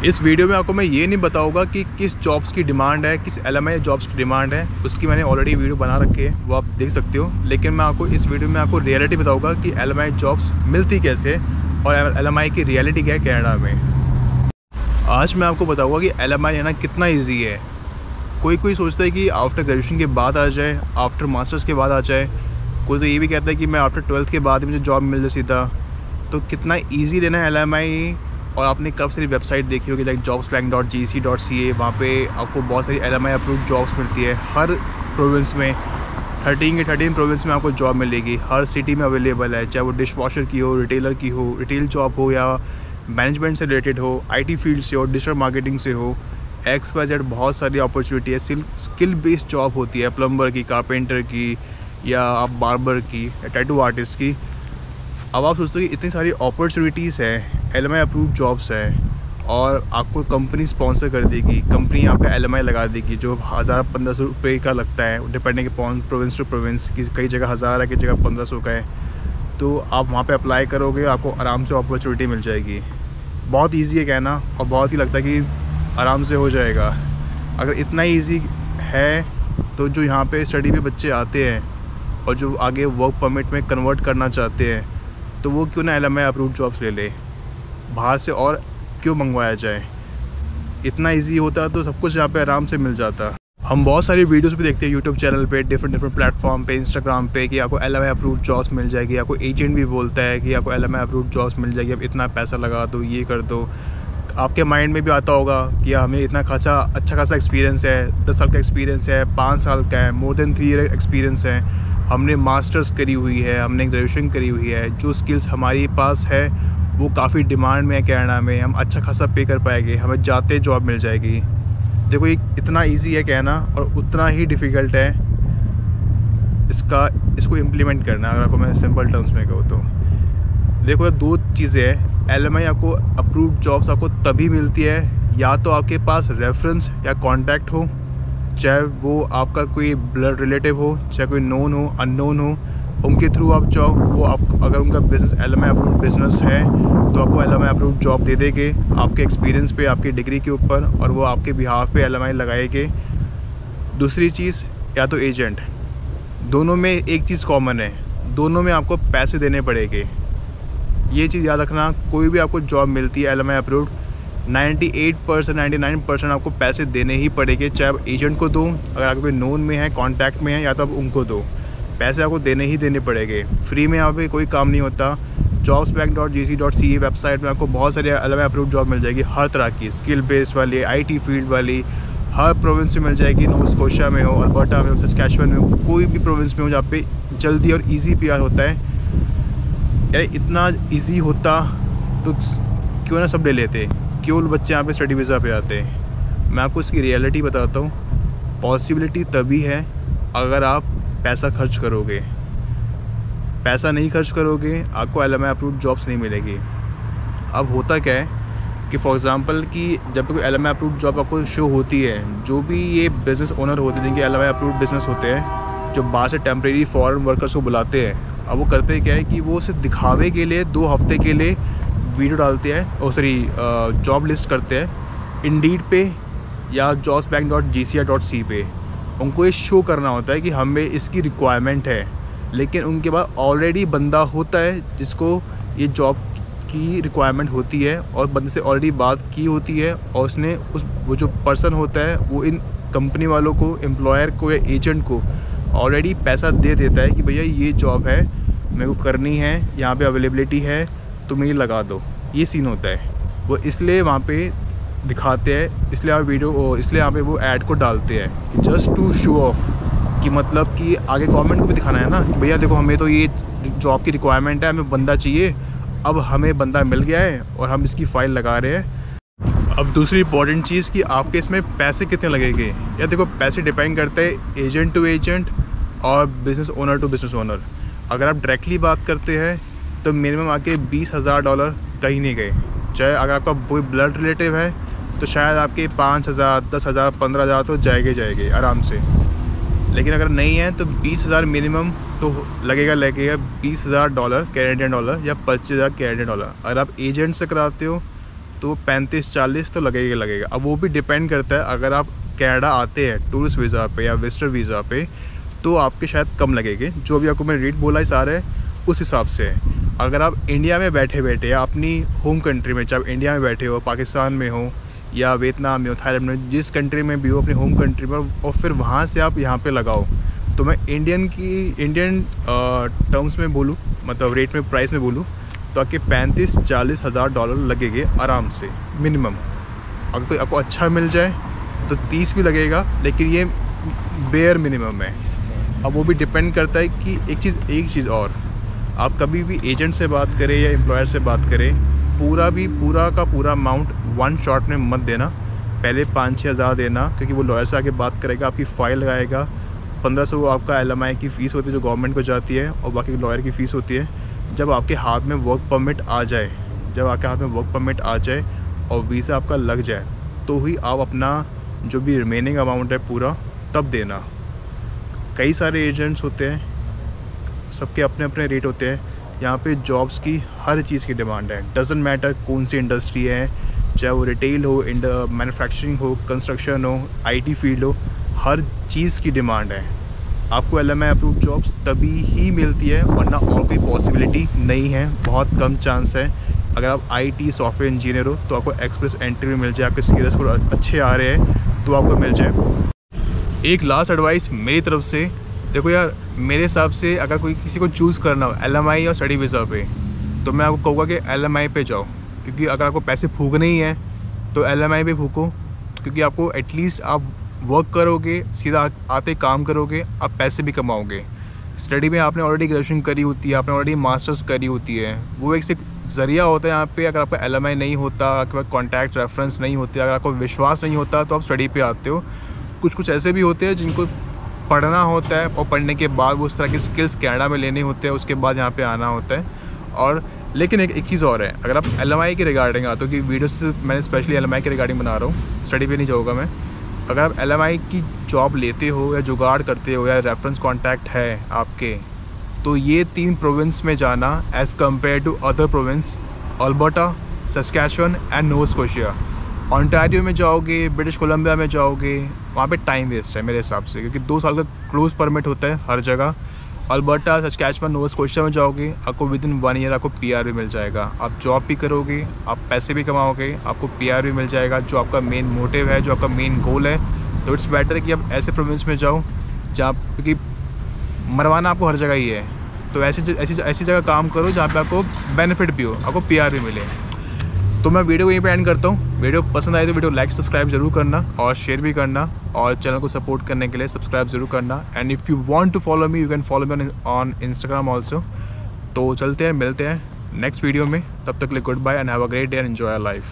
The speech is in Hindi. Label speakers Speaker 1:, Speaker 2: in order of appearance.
Speaker 1: इस वीडियो में आपको मैं ये नहीं बताऊंगा कि किस जॉब्स की डिमांड है, किस LMI जॉब्स की डिमांड है। उसकी मैंने ऑलरेडी वीडियो बना रखी है, वो आप देख सकते हो। लेकिन मैं आपको इस वीडियो में आपको रियलिटी बताऊंगा कि LMI जॉब्स मिलती कैसे और LMI की रियलिटी क्या है कनाडा में। आज मैं आपको बताऊँगा कि LMI लेना कितना ईजी है। कोई सोचता है कि आफ्टर ग्रेजुएशन के बाद आ जाए, आफ्टर मास्टर्स के बाद आ जाए। कोई तो ये भी कहता है कि मैं आफ्टर 12th के बाद मुझे जॉब मिल जाए सीधा। तो कितना ईजी लेना है LMI। और आपने कब सारी वेबसाइट देखी होगी लाइक jobsbank.gc.ca, वहाँ पे आपको बहुत सारी LMI अप्रूव्ड जॉब्स मिलती है। हर प्रोविंस में 13 प्रोविंस में आपको जॉब मिलेगी, हर सिटी में अवेलेबल है। चाहे वो डिश वॉशर की हो, रिटेलर की हो, रिटेल जॉब हो, या मैनेजमेंट से रिलेटेड हो, IT फील्ड से हो, डिजिटल मार्केटिंग से हो, XYZ बहुत सारी अपॉर्चुनिटी है। स्किल बेस्ड जॉब होती है, प्लम्बर की, कारपेंटर की, या आप बार्बर की, या टैटू आर्टिस्ट की। अब आप सोचते हो कि इतनी सारी अपॉर्चुनिटीज़ है, LMI अप्रूव्ड जॉब्स है, और आपको कंपनी स्पॉन्सर कर देगी, कंपनी यहाँ पे LMI लगा देगी जो 1000-1500 रुपये का लगता है, depending upon province to province. कई जगह 1000 है, कई जगह 1500 का है। तो आप वहाँ पे अप्लाई करोगे, आपको आराम से अपॉर्चुनिटी मिल जाएगी। बहुत ईजी है कहना, और बहुत ही लगता है कि आराम से हो जाएगा। अगर इतना ईजी है तो जो यहाँ पे स्टडी पे बच्चे आते हैं और जो आगे वर्क परमिट में कन्वर्ट करना चाहते हैं, तो वो क्यों ना LMI अप्रूव्ड जॉब्स ले ले, बाहर से और क्यों मंगवाया जाए। इतना इजी होता तो सब कुछ यहाँ पे आराम से मिल जाता। हम बहुत सारी वीडियोस भी देखते हैं यूट्यूब चैनल पे, डिफरेंट प्लेटफॉर्म पे, इंस्टाग्राम पे, कि आपको LMI अप्रूव्ड जॉब्स मिल जाएगी। आपको एजेंट भी बोलता है कि आपको LMI अप्रूव्ड जॉब्स मिल जाएगी, अब इतना पैसा लगा दो, ये कर दो। आपके माइंड में भी आता होगा कि हमें इतना अच्छा खासा एक्सपीरियंस है, 10 साल का एक्सपीरियंस है, 5 साल का है, मोर देन 3 ईयर एक्सपीरियंस है, हमने मास्टर्स करी हुई है, हमने ग्रेजुएशन करी हुई है, जो स्किल्स हमारे पास है वो काफ़ी डिमांड में है कनाडा में, हम अच्छा खासा पे कर पाएंगे, हमें जाते जॉब मिल जाएगी। देखो ये इतना इजी है कहना और उतना ही डिफ़िकल्ट है इसको इम्प्लीमेंट करना। अगर आपको मैं सिंपल टर्म्स में कहूँ तो देखो, 2 चीज़ें हैं। LMI आपको अप्रूव्ड जॉब्स आपको तभी मिलती है या तो आपके पास रेफरेंस या कॉन्टैक्ट हो, चाहे वो आपका कोई ब्लड रिलेटिव हो, चाहे कोई नोन हो, अननोन हो, उनके थ्रू आप जाओ। वो आप अगर उनका बिज़नेस LMI अप्रूव्ड बिज़नेस है तो आपको LMI अप्रूव्ड जॉब दे देंगे आपके एक्सपीरियंस पे, आपकी डिग्री के ऊपर, और वो आपके बिहाफ पे LMI लगाएंगे। दूसरी चीज़, या तो एजेंट। दोनों में एक चीज़ कॉमन है, दोनों में आपको पैसे देने पड़ेंगे। ये चीज़ याद रखना, कोई भी आपको जॉब मिलती है LMI अप्रूव्ड, 98% 99% आपको पैसे देने ही पड़ेंगे। चाहे आप एजेंट को दो, अगर आपको कोई नोन में है, कॉन्टैक्ट में है, या तो आप उनको दो, पैसे आपको देने ही देने पड़ेंगे। फ्री में यहाँ पे कोई काम नहीं होता। jobsbank.gc.ca वेबसाइट में आपको बहुत सारी LMI अप्रूव्ड जॉब मिल जाएगी, हर तरह की, स्किल बेस्ड वाली, IT फील्ड वाली, हर प्रोविंस में मिल जाएगी। नोवा स्कोशिया में हो, अल्बर्टा में हो, सस्कैचुअन में हो, कोई भी प्रोविंस में हो जहाँ पे जल्दी और ईजी PR होता है। यार इतना ईजी होता तो क्यों ना सब ले लेते, क्यों बच्चे यहाँ पे स्टडी वीज़ा पे आते हैं। मैं आपको इसकी रियलिटी बताता हूँ। पॉसिबिलिटी तभी है अगर आप पैसा खर्च करोगे। पैसा नहीं खर्च करोगे, आपको LMI अप्रूव्ड जॉब्स नहीं मिलेगी। अब होता क्या है कि फॉर एग्जांपल कि जब कोई LMI अप्रूव्ड जॉब आपको शो होती है, जो भी ये बिज़नेस ओनर होते हैं जिनके LMI अप्रूव्ड बिज़नेस होते हैं, जो बाहर से टेम्प्रेरी फॉरेन वर्कर्स को बुलाते हैं, अब वो करते क्या है कि वो सिर्फ दिखावे के लिए 2 हफ्ते के लिए वीडियो डालते हैं, और जॉब लिस्ट करते हैं इंडीड पे या jobsbank.gc.ca पे। उनको ये शो करना होता है कि हमें इसकी रिक्वायरमेंट है, लेकिन उनके पास ऑलरेडी बंदा होता है जिसको ये जॉब की रिक्वायरमेंट होती है, और बंदे से ऑलरेडी बात की होती है, और उसने वो जो पर्सन होता है वो इन कंपनी वालों को, एम्प्लॉयर को या एजेंट को ऑलरेडी पैसा दे देता है कि भैया ये जॉब है, मेरे को करनी है, यहाँ पे अवेलेबिलिटी है, तो मेरी लगा दो। ये सीन होता है। वो इसलिए वहाँ पे दिखाते हैं, इसलिए यहाँ पे वो ऐड को डालते हैं कि जस्ट टू शो ऑफ, कि मतलब कि आगे गवर्नमेंट को भी दिखाना है ना कि भैया देखो, हमें तो ये जॉब की रिक्वायरमेंट है, हमें बंदा चाहिए, अब हमें बंदा मिल गया है और हम इसकी फ़ाइल लगा रहे हैं। अब दूसरी इंपॉर्टेंट चीज़ कि आपके इसमें पैसे कितने लगेंगे। या देखो, पैसे डिपेंड करते हैं एजेंट टू एजेंट और business owner to business owner. अगर आप डायरेक्टली बात करते हैं तो मिनिमम आके $20,000 कहीं नहीं गए। चाहे अगर आपका कोई ब्लड रिलेटिव है तो शायद आपके 5,000, 10,000, 15,000 तो जाएंगे आराम से। लेकिन अगर नहीं है तो 20,000 मिनिमम तो लगेगा $20,000 कैनेडियन डॉलर या $25,000 कैनेडियन डॉलर। अगर आप एजेंट से कराते हो तो 35-40 तो लगेगा। अब वो भी डिपेंड करता है, अगर आप कनाडा आते हैं टूरिस्ट वीज़ा पे या विजिटर वीज़ा पे तो आपके शायद कम लगेंगे। जो भी आपको मैंने रेट बोला है सारे उस हिसाब से है। अगर आप इंडिया में बैठे बैठे या अपनी होम कंट्री में, चाहे आप इंडिया में बैठे हो, पाकिस्तान में हो या वियतनाम में हो, थाईलैंड में, जिस कंट्री में भी हो अपनी होम कंट्री में, और फिर वहाँ से आप यहाँ पे लगाओ, तो मैं इंडियन टर्म्स में बोलूँ, मतलब रेट में, प्राइस में बोलूँ, तो आपके 35-40 हज़ार डॉलर लगेंगे आराम से मिनिमम। अगर कोई आपको अच्छा मिल जाए तो 30 भी लगेगा, लेकिन ये बेयर मिनिमम है। अब वो भी डिपेंड करता है कि एक चीज़ और, आप कभी भी एजेंट से बात करें या एम्प्लॉयर से बात करें, पूरा का पूरा अमाउंट वन शॉट में मत देना। पहले 5-6 हज़ार देना, क्योंकि वो लॉयर से आके बात करेगा, आपकी फ़ाइल लगाएगा। 1500 आपका LMI की फ़ीस होती है जो गवर्नमेंट को जाती है, और बाकी लॉयर की फ़ीस होती है। जब आपके हाथ में वर्क परमिट आ जाए और वीज़ा आपका लग जाए, तो ही आप अपना जो भी रिमेनिंग अमाउंट है पूरा तब देना। कई सारे एजेंट्स होते हैं, सबके अपने अपने रेट होते हैं। यहाँ पे जॉब्स की हर चीज़ की डिमांड है, डजेंट मैटर कौन सी इंडस्ट्री है, चाहे वो रिटेल हो, मैन्युफैक्चरिंग हो, कंस्ट्रक्शन हो, IT फील्ड हो, हर चीज़ की डिमांड है। आपको LMI अप्रूव जॉब्स तभी ही मिलती है, वरना और कोई पॉसिबिलिटी नहीं है, बहुत कम चांस है। अगर आप IT सॉफ्टवेयर इंजीनियर हो तो आपको एक्सप्रेस एंट्री मिल जाए, आपके स्किल्स को अच्छे आ रहे हैं तो आपको मिल जाए। एक लास्ट एडवाइस मेरी तरफ से, देखो यार, मेरे हिसाब से अगर कोई किसी को चूज़ करना हो LMI या स्टडी वीज़ा पे, तो मैं आपको कहूँगा कि LMI पे जाओ, क्योंकि अगर आपको पैसे फूकने ही हैं तो LMI पे फूको, क्योंकि आपको एटलीस्ट आप वर्क करोगे, सीधा आते काम करोगे, आप पैसे भी कमाओगे। स्टडी में आपने ऑलरेडी ग्रेजुएशन करी होती है, आपने ऑलरेडी मास्टर्स करी होती है, वो एक ज़रिया होता है यहाँ पे। अगर आपका LMI नहीं होता, आपके पास कॉन्टैक्ट रेफरेंस नहीं होते, अगर आपको विश्वास नहीं होता, तो आप स्टडी पे आते हो। कुछ ऐसे भी होते हैं जिनको पढ़ना होता है, और पढ़ने के बाद वो उस तरह के स्किल्स कनाडा में लेने होते हैं, उसके बाद यहाँ पे आना होता है। और लेकिन एक चीज़ और है, अगर आप LMI के रिगार्डिंग आते हो, कि वीडियो से मैंने स्पेशली LMI के रिगार्डिंग बना रहा हूँ, स्टडी पे नहीं जाऊँगा मैं। अगर आप LMI की जॉब लेते हो या जुगाड़ करते हो या रेफरेंस कॉन्टैक्ट है आपके, तो ये 3 प्रोविंस में जाना as compare to other province, Alberta, Saskatchewan and Nova Scotia. Ontario में जाओगे, ब्रिटिश कोलंबिया में जाओगे, वहाँ पे टाइम वेस्ट है मेरे हिसाब से, क्योंकि 2 साल का क्लोज परमिट होता है हर जगह। अल्बर्टा, सस्कैचुअन, नोवा स्कोशिया में जाओगे, आपको विदिन 1 ईयर आपको PR भी मिल जाएगा। आप जॉब भी करोगे, आप पैसे भी कमाओगे, आपको PR भी मिल जाएगा, जो आपका मेन मोटिव है, जो आपका मेन गोल है। तो इट्स बेटर कि आप ऐसे प्रोविंस में जाओ जहाँ, क्योंकि मरवाना आपको हर जगह ही है, तो ऐसी जगह काम करो जहाँ पे आपको बेनिफिट भी हो, आपको PR भी मिले। तो मैं वीडियो को यहीं पे एंड करता हूँ। वीडियो पसंद आई तो वीडियो लाइक सब्सक्राइब जरूर करना और शेयर भी करना, और चैनल को सपोर्ट करने के लिए सब्सक्राइब जरूर करना। And if you want to follow me, you can follow me on Instagram also. तो चलते हैं, मिलते हैं नेक्स्ट वीडियो में, तब तक के लिए goodbye and have a great day and enjoy your life.